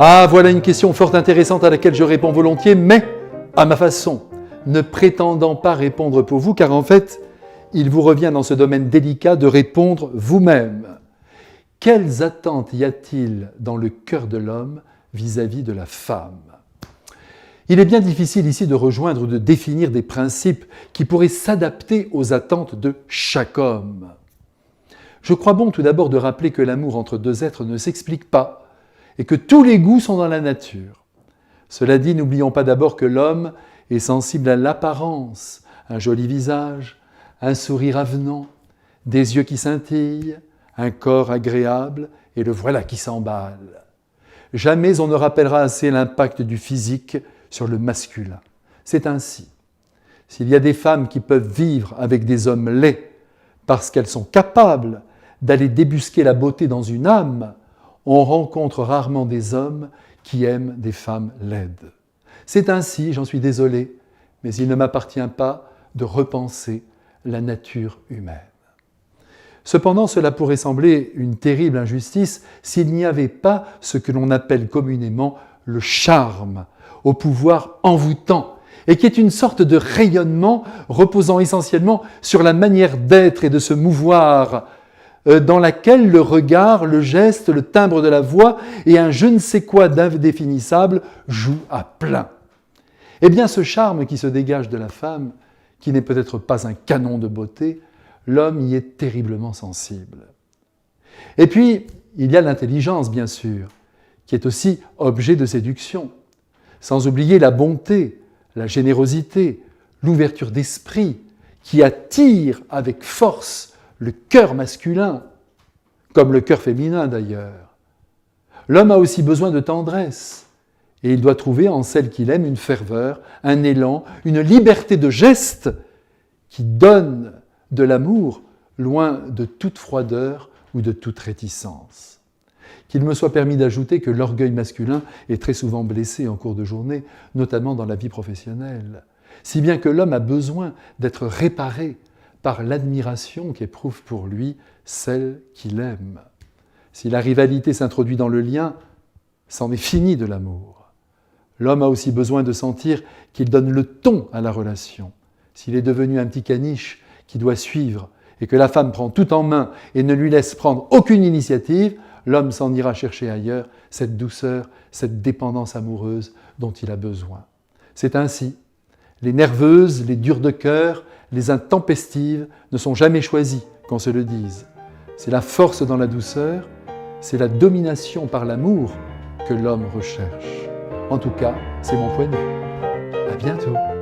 Ah, voilà une question fort intéressante à laquelle je réponds volontiers, mais à ma façon, ne prétendant pas répondre pour vous, car en fait, il vous revient dans ce domaine délicat de répondre vous-même. Quelles attentes y a-t-il dans le cœur de l'homme vis-à-vis de la femme ? Il est bien difficile ici de rejoindre ou de définir des principes qui pourraient s'adapter aux attentes de chaque homme. Je crois bon tout d'abord de rappeler que l'amour entre deux êtres ne s'explique pas et que tous les goûts sont dans la nature. Cela dit, n'oublions pas d'abord que l'homme est sensible à l'apparence, un joli visage, un sourire avenant, des yeux qui scintillent, un corps agréable, et le voilà qui s'emballe. Jamais on ne rappellera assez l'impact du physique sur le masculin. C'est ainsi. S'il y a des femmes qui peuvent vivre avec des hommes laids parce qu'elles sont capables d'aller débusquer la beauté dans une âme, on rencontre rarement des hommes qui aiment des femmes laides. C'est ainsi, j'en suis désolé, mais il ne m'appartient pas de repenser la nature humaine. Cependant, cela pourrait sembler une terrible injustice s'il n'y avait pas ce que l'on appelle communément le charme, au pouvoir envoûtant, et qui est une sorte de rayonnement reposant essentiellement sur la manière d'être et de se mouvoir, dans laquelle le regard, le geste, le timbre de la voix et un je ne sais quoi d'indéfinissable jouent à plein. Eh bien, ce charme qui se dégage de la femme, qui n'est peut-être pas un canon de beauté, l'homme y est terriblement sensible. Et puis, il y a l'intelligence, bien sûr, qui est aussi objet de séduction, sans oublier la bonté, la générosité, l'ouverture d'esprit, qui attire avec force le cœur masculin, comme le cœur féminin d'ailleurs. L'homme a aussi besoin de tendresse, et il doit trouver en celle qu'il aime une ferveur, un élan, une liberté de geste qui donne de l'amour loin de toute froideur ou de toute réticence. Qu'il me soit permis d'ajouter que l'orgueil masculin est très souvent blessé en cours de journée, notamment dans la vie professionnelle, si bien que l'homme a besoin d'être réparé par l'admiration qu'éprouve pour lui celle qu'il aime. Si la rivalité s'introduit dans le lien, c'en est fini de l'amour. L'homme a aussi besoin de sentir qu'il donne le ton à la relation. S'il est devenu un petit caniche qui doit suivre et que la femme prend tout en main et ne lui laisse prendre aucune initiative, l'homme s'en ira chercher ailleurs cette douceur, cette dépendance amoureuse dont il a besoin. C'est ainsi. Les nerveuses, les dures de cœur, les intempestives ne sont jamais choisies, qu'on se le dise. C'est la force dans la douceur, c'est la domination par l'amour que l'homme recherche. En tout cas, c'est mon point de vue. À bientôt.